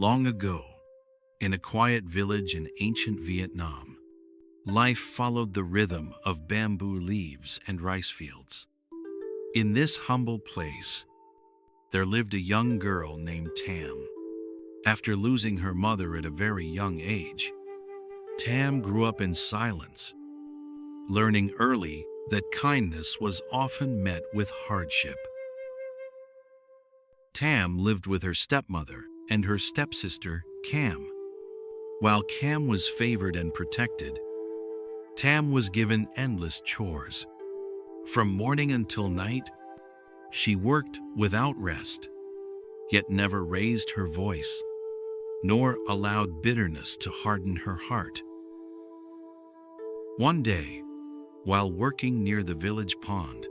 Long ago, in a quiet village in ancient Vietnam, life followed the rhythm of bamboo leaves and rice fields. In this humble place, there lived a young girl named Tam. After losing her mother at a very young age, Tam grew up in silence, learning early that kindness was often met with hardship. Tam lived with her stepmother and her stepsister, Cam. While Cam was favored and protected, Tam was given endless chores. From morning until night, she worked without rest, yet never raised her voice, nor allowed bitterness to harden her heart. One day, while working near the village pond,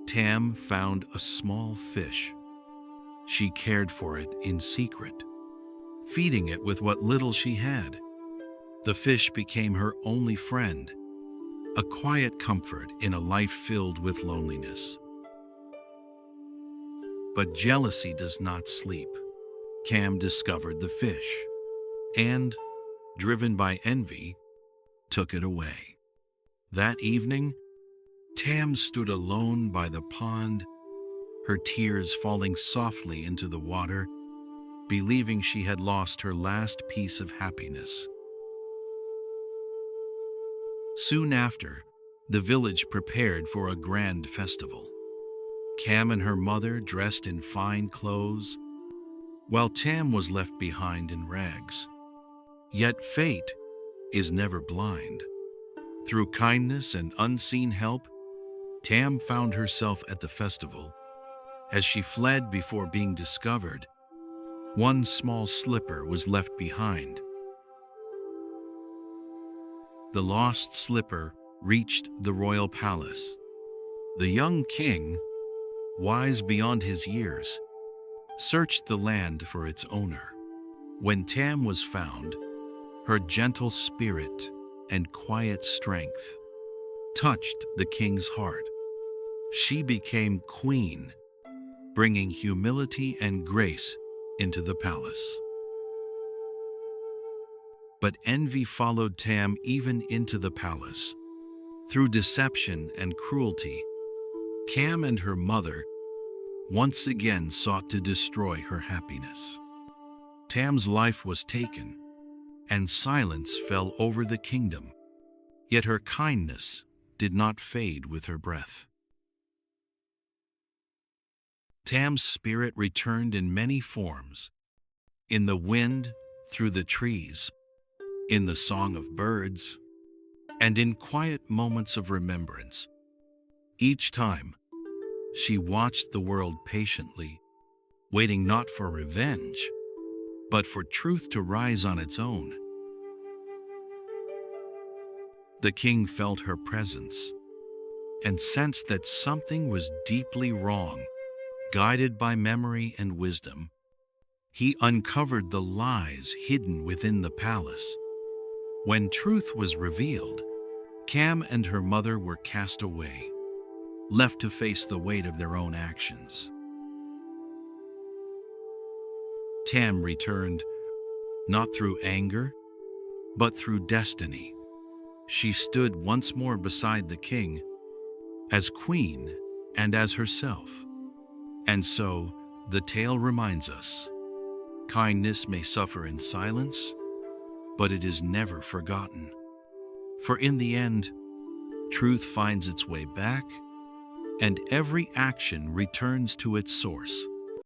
Tam found a small fish. She cared for it in secret, feeding it with what little she had. The fish became her only friend, a quiet comfort in a life filled with loneliness. But jealousy does not sleep. Cam discovered the fish and, driven by envy, took it away. That evening, Tam stood alone by the pond, her tears falling softly into the water, believing she had lost her last piece of happiness. Soon after, the village prepared for a grand festival. Cam and her mother dressed in fine clothes, while Tam was left behind in rags. Yet fate is never blind. Through kindness and unseen help, Tam found herself at the festival. As she fled before being discovered, one small slipper was left behind. The lost slipper reached the royal palace. The young king, wise beyond his years, searched the land for its owner. When Tam was found, her gentle spirit and quiet strength touched the king's heart. She became queen, bringing humility and grace into the palace. But envy followed Tam even into the palace. Through deception and cruelty, Cam and her mother once again sought to destroy her happiness. Tam's life was taken, and silence fell over the kingdom, yet her kindness did not fade with her breath. Tam's spirit returned in many forms, in the wind, through the trees, in the song of birds, and in quiet moments of remembrance. Each time, she watched the world patiently, waiting not for revenge, but for truth to rise on its own. The king felt her presence and sensed that something was deeply wrong. Guided by memory and wisdom, he uncovered the lies hidden within the palace. When truth was revealed, Cam and her mother were cast away, left to face the weight of their own actions. Tam returned, not through anger, but through destiny. She stood once more beside the king, as queen and as herself. And so, the tale reminds us, kindness may suffer in silence, but it is never forgotten. For in the end, truth finds its way back, and every action returns to its source.